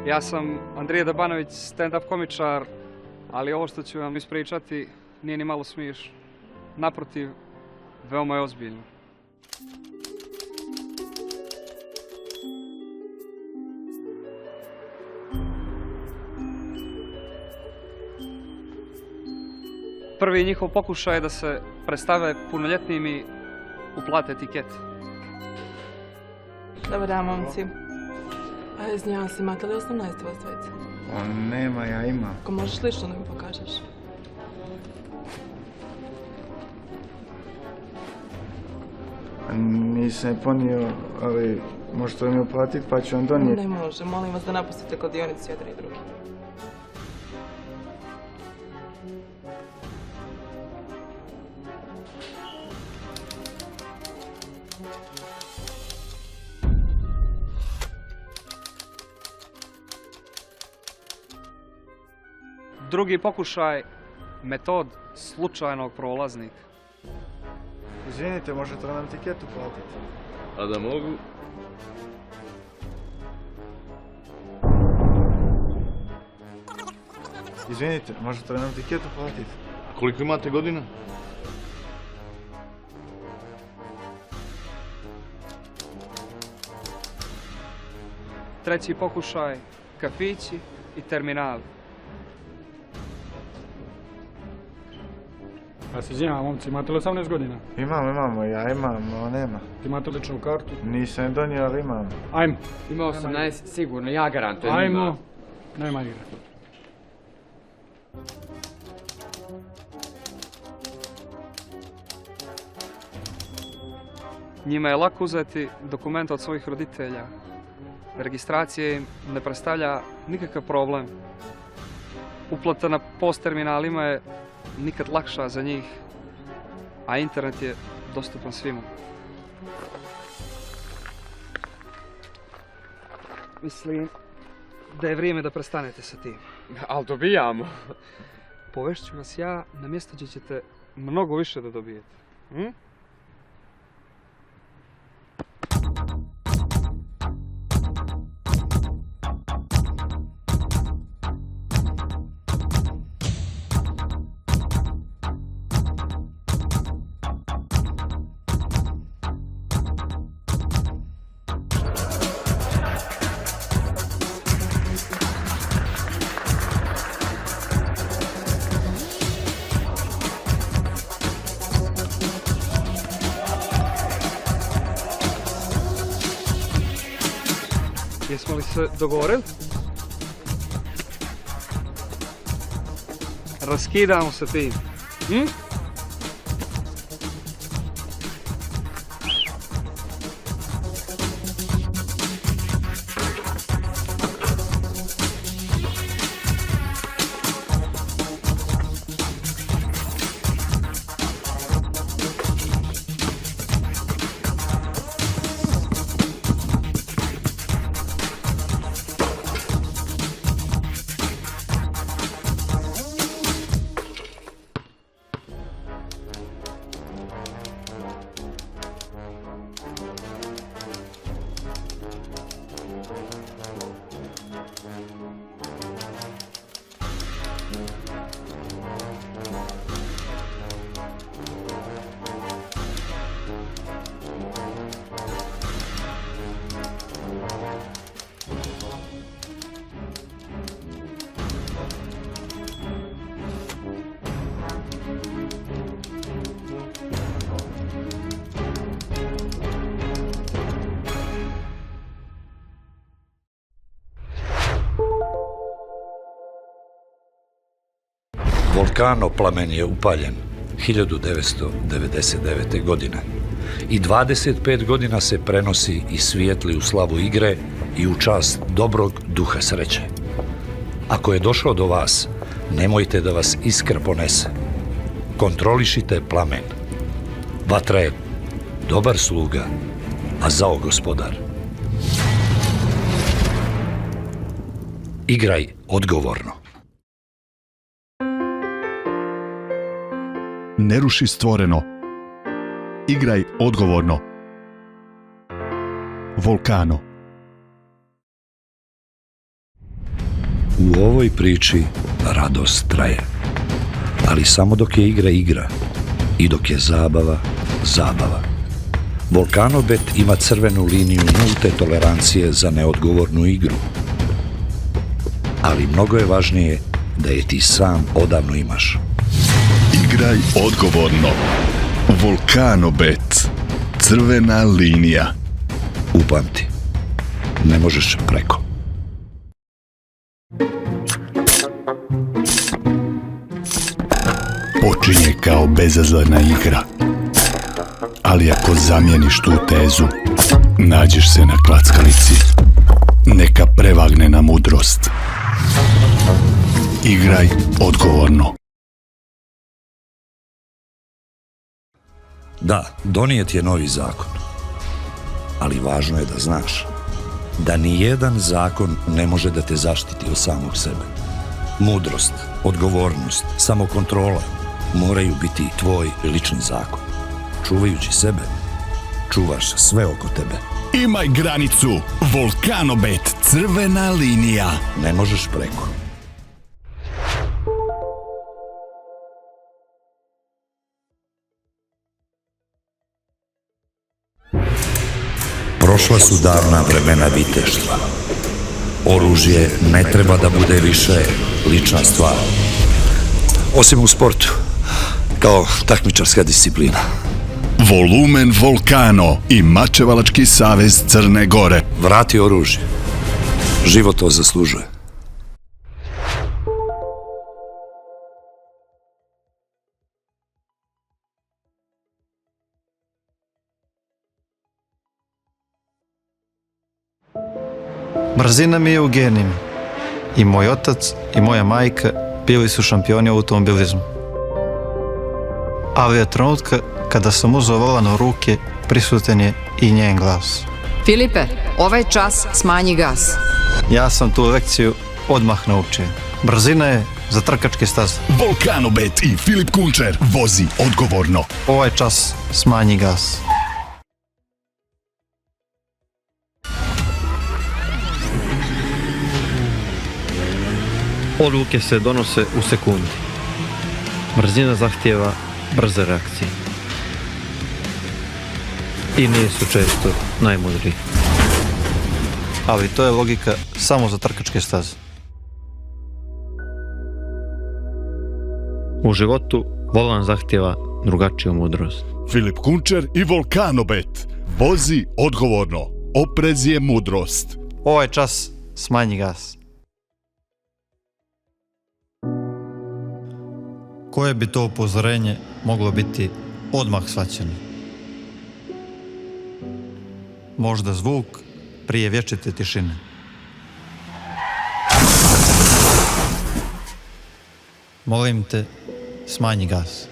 Ja sam Andrija Dabanović, stand-up komičar, ali ovo što ću vam ispričati nije ni malo smiješno. Naprotiv, veoma je ozbiljno. Prvi njihov pokušaj je da se predstave punoljetnim i uplate etiket. Dobar dan, momci. Izvinjavam se, imate li 18 vas dvojice? On nema, ja imam. Ako možeš lično da mi pokažeš. Nisam je ponio, ali možete mi uplatiti pa ću vam donijeti. Ne može, molim vas da napustite kladionicu jedan i drugi. Drugi pokušaj, metod slučajnog prolaznika. Izvinite, možete li nam tiketu platiti? A da mogu? Izvinite, možete li nam tiketu platiti? Koliko imate godina? Treći pokušaj, kafići i terminali. Ja se izvinjavam, momci, imate li 18 godina? Imamo, ja imam, on nema. Imate ličnu kartu? Nisam je donio, ali imam. Ajmo. Ima 18, sigurno, ja garantujem. Ajmo. Nema igre. Njima je lako uzeti dokument od svojih roditelja. Registracija im ne predstavlja nikakav problem. Uplata na post terminalima je nikad lakša za njih, a internet je dostupan svima. Mislim da je vrijeme da prestanete sa tim. Ali dobijamo. Povešću vas ja na mjesto gdje ćete mnogo više da dobijete. Jesmo li se dogovorili? Raskidamo se tim. Volcano plamen je upaljen 1999. godine i 25 godina se prenosi i svijetli u slavu igre i u čast dobrog duha sreće. Ako je došao do vas, nemojte da vas iskra ponese. Kontrolišite plamen. Vatra je dobar sluga, a zao gospodar. Igraj odgovorno. Ne ruši stvoreno. Igraj odgovorno. Volcano. U ovoj priči radost traje. Ali samo dok je igra igra i dok je zabava zabava. Volkanobet ima crvenu liniju nulte tolerancije za neodgovornu igru. Ali mnogo je važnije da je ti sam odavno imaš. Igraj odgovorno. Volkanobet. Crvena linija. Upamti, ne možeš preko. Počinje kao bezazlena igra. Ali ako zamijeniš tu tezu, nađeš se na klackalici. Neka prevagne na mudrost. Igraj odgovorno. Da, donijet je novi zakon. Ali važno je da znaš da ni jedan zakon ne može da te zaštiti od samog sebe. Mudrost, odgovornost, samokontrola moraju biti tvoj lični zakon. Čuvajući sebe, čuvaš sve oko tebe. Imaj granicu. Volkanobet. Crvena linija. Ne možeš preko. Prošla su davna vremena viteštva. Oružje ne treba da bude više lična stvar. Osim u sportu, kao takmičarska disciplina. Volumen Volkano i Mačevalački savez Crne Gore. Vrati oružje. Život to zaslužuje. Brzina mi je u genima. I moj otac i moja majka bili su šampioni u automobilizmu. Ali od trenutka kada sam uzeo volan u ruke, prisutan je i njen glas. Filipe, ovaj čas smanji gas. Ja sam tu lekciju odmah naučio. Brzina je za trkačke staze. Volkanobet i Filip Kunčer. Vozi odgovorno. Ovaj čas smanji gas. Odluke se donose u sekundi. Brzina zahtijeva brze reakcije. I nisu često najmudriji. Ali to je logika samo za trkačke staze. U životu volan zahtijeva drugačiju mudrost. Filip Kunčer i Volkanobet. Vozi odgovorno. Oprez je mudrost. Ovaj čas smanji gas. Koje bi to upozorenje moglo biti odmah shvaćeno? Možda zvuk prije vječite tišine. Molim te, smanji gas.